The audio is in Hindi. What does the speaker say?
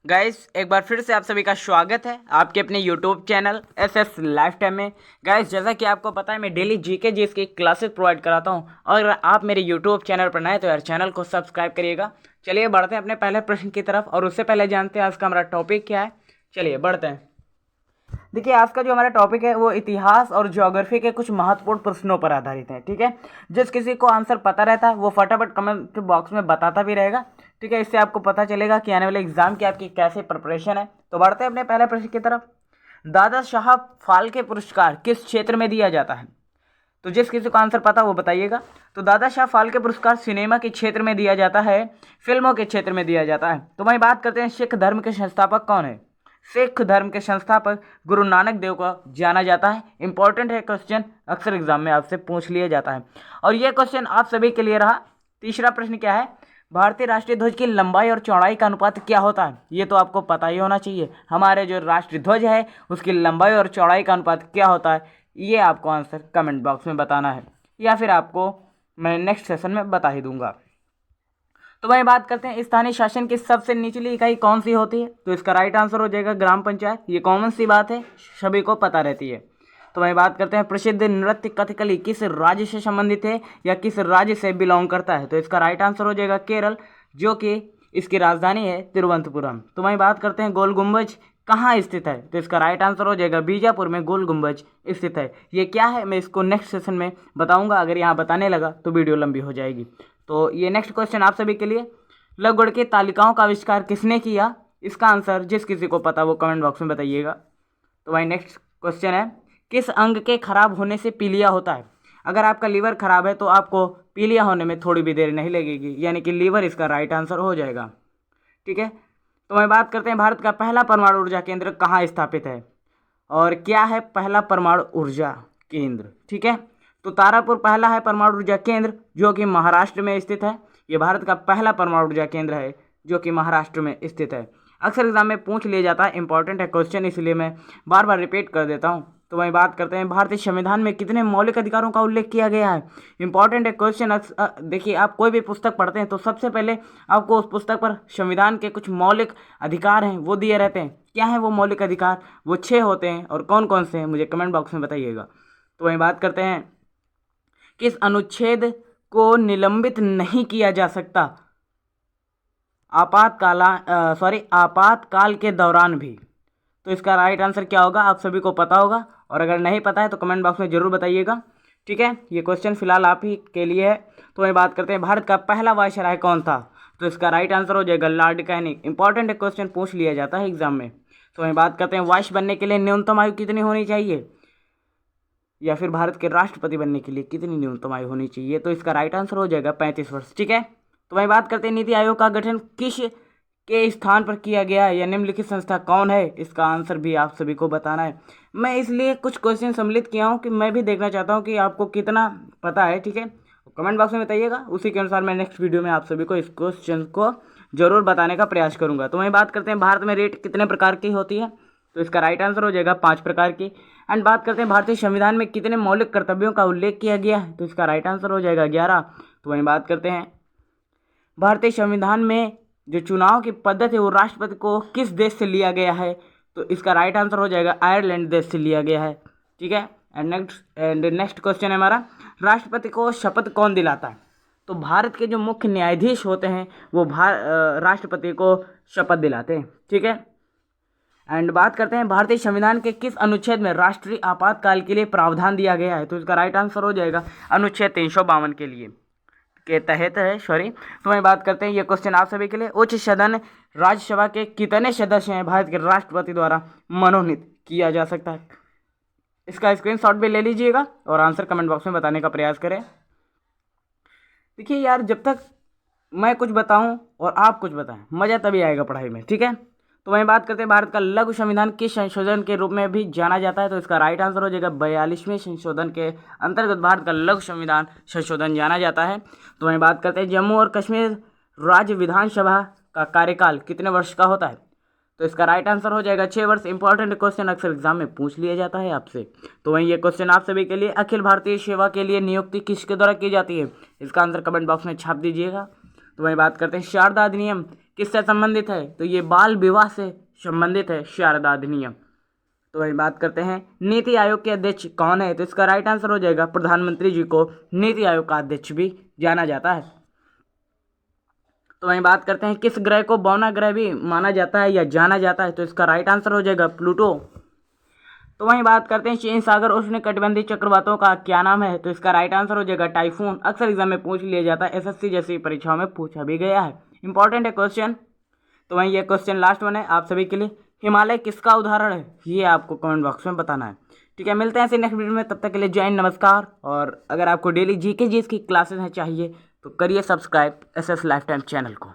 गाइस एक बार फिर से आप सभी का स्वागत है आपके अपने YouTube channel S life time में। गाइस जैसा कि आपको पता है मैं डेली जीके जीएस की क्लासेस प्रोवाइड कराता हूं और अगर आप मेरे यूट्यूब चैनल पर नए तो यार चैनल को सब्सक्राइब करिएगा। चलिए बढ़ते हैं अपने पहले प्रश्न की तरफ और उससे पहले जानते हैं आज का हमारा टॉपिक क्या है। चलिए बढ़ते हैं। देखिए आज का जो हमारा टॉपिक है वो इतिहास और ज्योग्राफी के कुछ महत्वपूर्ण प्रश्नों पर आधारित है। ठीक है, जिस किसी को आंसर पता रहता है वो फटाफट कमेंट बॉक्स में बताता भी रहेगा। ठीक है, इससे आपको पता चलेगा कि आने वाले एग्जाम की आपकी कैसे प्रिपरेशन है। तो बढ़ते हैं अपने पहले प्रश्न की तरफ। दादा साहब फाल्के पुरस्कार किस क्षेत्र में दिया जाता है? तो जिस किसी को आंसर पता वो बताइएगा। तो दादा साहब फाल्के पुरस्कार सिनेमा के क्षेत्र में दिया जाता है, फिल्मों के क्षेत्र में दिया जाता है। तो वहीं बात करते हैं सिख धर्म के संस्थापक कौन है? सिख धर्म के संस्थापक गुरु नानक देव को जाना जाता है। इंपॉर्टेंट है क्वेश्चन, अक्सर एग्जाम में आपसे पूछ लिया जाता है और यह क्वेश्चन आप सभी के लिए रहा। तीसरा प्रश्न क्या है? भारतीय राष्ट्रीय ध्वज की लंबाई और चौड़ाई का अनुपात क्या होता है? ये तो आपको पता ही होना चाहिए। हमारे जो राष्ट्रीय ध्वज है उसकी लंबाई और चौड़ाई का अनुपात क्या होता है, ये आपको आंसर कमेंट बॉक्स में बताना है या फिर आपको मैं नेक्स्ट सेशन में बता ही दूंगा। तो वही बात करते हैं स्थानीय शासन की सबसे निचली इकाई कौन सी होती है? तो इसका राइट आंसर हो जाएगा ग्राम पंचायत। ये कॉमन सी बात है, सभी को पता रहती है। तो वही बात करते हैं प्रसिद्ध नृत्य कथकली किस राज्य से संबंधित है या किस राज्य से बिलोंग करता है? तो इसका राइट आंसर हो जाएगा केरल, जो कि इसकी राजधानी है तिरुवनंतपुरम। तो वही बात करते हैं गोल गुंबज कहाँ स्थित है? तो इसका राइट आंसर हो जाएगा बीजापुर में गोल गुंबज स्थित है। ये क्या है मैं इसको नेक्स्ट सेशन में बताऊंगा, अगर यहाँ बताने लगा तो वीडियो लंबी हो जाएगी। तो ये नेक्स्ट क्वेश्चन आप सभी के लिए। लघुगणक की तालिकाओं का आविष्कार किसने किया? इसका आंसर जिस किसी को पता वो कमेंट बॉक्स में बताइएगा। तो वही नेक्स्ट क्वेश्चन है किस अंग के खराब होने से पीलिया होता है? अगर आपका लीवर खराब है तो आपको पीलिया होने में थोड़ी भी देर नहीं लगेगी, यानी कि लीवर इसका राइट आंसर हो जाएगा। ठीक है, तो मैं बात करते हैं भारत का पहला परमाणु ऊर्जा केंद्र कहाँ स्थापित है और क्या है पहला परमाणु ऊर्जा केंद्र? ठीक है, तो तारापुर पहला है परमाणु ऊर्जा केंद्र जो कि महाराष्ट्र में स्थित है। ये भारत का पहला परमाणु ऊर्जा केंद्र है जो कि महाराष्ट्र में स्थित है। अक्सर एग्जाम में पूछ लिया जाता है, इंपॉर्टेंट है क्वेश्चन, इसलिए मैं बार बार रिपीट कर देता हूँ। तो वही बात करते हैं भारतीय संविधान में कितने मौलिक अधिकारों का उल्लेख किया गया है? इंपॉर्टेंट है क्वेश्चन। देखिए आप कोई भी पुस्तक पढ़ते हैं तो सबसे पहले आपको उस पुस्तक पर संविधान के कुछ मौलिक अधिकार हैं वो दिए रहते हैं। क्या है वो मौलिक अधिकार? वो 6 होते हैं और कौन कौन से हैं मुझे कमेंट बॉक्स में बताइएगा। तो वही बात करते हैं किस अनुच्छेद को निलंबित नहीं किया जा सकता आपातकाल के दौरान भी? तो इसका राइट आंसर क्या होगा आप सभी को पता होगा और अगर नहीं पता है तो कमेंट बॉक्स में जरूर बताइएगा। ठीक है, ये क्वेश्चन फिलहाल आप ही के लिए है। तो वही बात करते हैं भारत का पहला वायसराय कौन था? तो इसका राइट आंसर हो जाएगा लॉर्ड कैनिंग। इंपॉर्टेंट है क्वेश्चन, पूछ लिया जाता है एग्जाम में। तो वही बात करते हैं वाइस बनने के लिए न्यूनतम आयु कितनी होनी चाहिए या फिर भारत के राष्ट्रपति बनने के लिए कितनी न्यूनतम आयु होनी चाहिए? तो इसका राइट आंसर हो जाएगा 35 वर्ष। ठीक है, तो वही बात करते हैं नीति आयोग का गठन किस के स्थान पर किया गया है या निम्नलिखित संस्था कौन है? इसका आंसर भी आप सभी को बताना है। मैं इसलिए कुछ क्वेश्चन सम्मिलित किया हूँ कि मैं भी देखना चाहता हूँ कि आपको कितना पता है। ठीक है, कमेंट बॉक्स में बताइएगा, उसी के अनुसार मैं नेक्स्ट वीडियो में आप सभी को इस क्वेश्चन को जरूर बताने का प्रयास करूंगा। तो वही बात करते हैं भारत में रेट कितने प्रकार की होती है? तो इसका राइट आंसर हो जाएगा 5 प्रकार की। एंड बात करते हैं भारतीय संविधान में कितने मौलिक कर्तव्यों का उल्लेख किया गया है? तो इसका राइट आंसर हो जाएगा 11। तो वही बात करते हैं भारतीय संविधान में जो चुनाव की पद्धति है वो राष्ट्रपति को किस देश से लिया गया है? तो इसका राइट आंसर हो जाएगा आयरलैंड देश से लिया गया है। ठीक है, एंड नेक्स्ट क्वेश्चन है हमारा राष्ट्रपति को शपथ कौन दिलाता है? तो भारत के जो मुख्य न्यायाधीश होते हैं वो राष्ट्रपति को शपथ दिलाते हैं। ठीक है, एंड बात करते हैं भारतीय संविधान के किस अनुच्छेद में राष्ट्रीय आपातकाल के लिए प्रावधान दिया गया है? तो इसका राइट आंसर हो जाएगा अनुच्छेद 352 के तहत है, सॉरी। तो वही बात करते हैं ये क्वेश्चन आप सभी के लिए। उच्च सदन राज्यसभा के कितने सदस्य हैं भारत के राष्ट्रपति द्वारा मनोनीत किया जा सकता है? इसका स्क्रीनशॉट भी ले लीजिएगा और आंसर कमेंट बॉक्स में बताने का प्रयास करें। देखिए यार, जब तक मैं कुछ बताऊं और आप कुछ बताएं मज़ा तभी आएगा पढ़ाई में। ठीक है, तो वहीं बात करते हैं भारत का लघु संविधान किस संशोधन के रूप में भी जाना जाता है? तो इसका राइट आंसर हो जाएगा 42वें संशोधन के अंतर्गत भारत का लघु संविधान संशोधन जाना जाता है। तो वहीं बात करते हैं जम्मू और कश्मीर राज्य विधानसभा का कार्यकाल कितने वर्ष का होता है? तो इसका राइट आंसर हो जाएगा 6 वर्ष। इंपॉर्टेंट क्वेश्चन अक्सर एग्जाम में पूछ लिया जाता है आपसे। तो वहीं ये क्वेश्चन आप सभी के लिए अखिल भारतीय सेवा के लिए नियुक्ति किसके द्वारा की जाती है? इसका आंसर कमेंट बॉक्स में छाप दीजिएगा। तो वहीं बात करते हैं शारदा अधिनियम किससे संबंधित है? तो ये बाल विवाह से संबंधित है, शारदा अधिनियम। तो वही बात करते हैं नीति आयोग के अध्यक्ष कौन है? तो इसका राइट आंसर हो जाएगा प्रधानमंत्री जी को नीति आयोग का अध्यक्ष भी जाना जाता है। तो वहीं बात करते हैं किस ग्रह को बौना ग्रह भी माना जाता है या जाना जाता है? तो इसका राइट आंसर हो जाएगा प्लूटो। तो वहीं बात करते हैं चीन सागर उष्णकटिबंधीय चक्रवातों का क्या नाम है? तो इसका राइट आंसर हो जाएगा टाइफून। अक्सर एग्जाम में पूछ लिया जाता है, एसएससी जैसी परीक्षाओं में पूछा भी गया है, इंपॉर्टेंट है क्वेश्चन। तो वहीं ये क्वेश्चन लास्ट वन है आप सभी के लिए, हिमालय किसका उदाहरण है? ये आपको कमेंट बॉक्स में बताना है। ठीक है, मिलते हैं ऐसे नेक्स्ट वीडियो में, तब तक के लिए जय हिंद, नमस्कार। और अगर आपको डेली जीके जीएस की क्लासेस हैं चाहिए तो करिए subscribe SS life time channel को।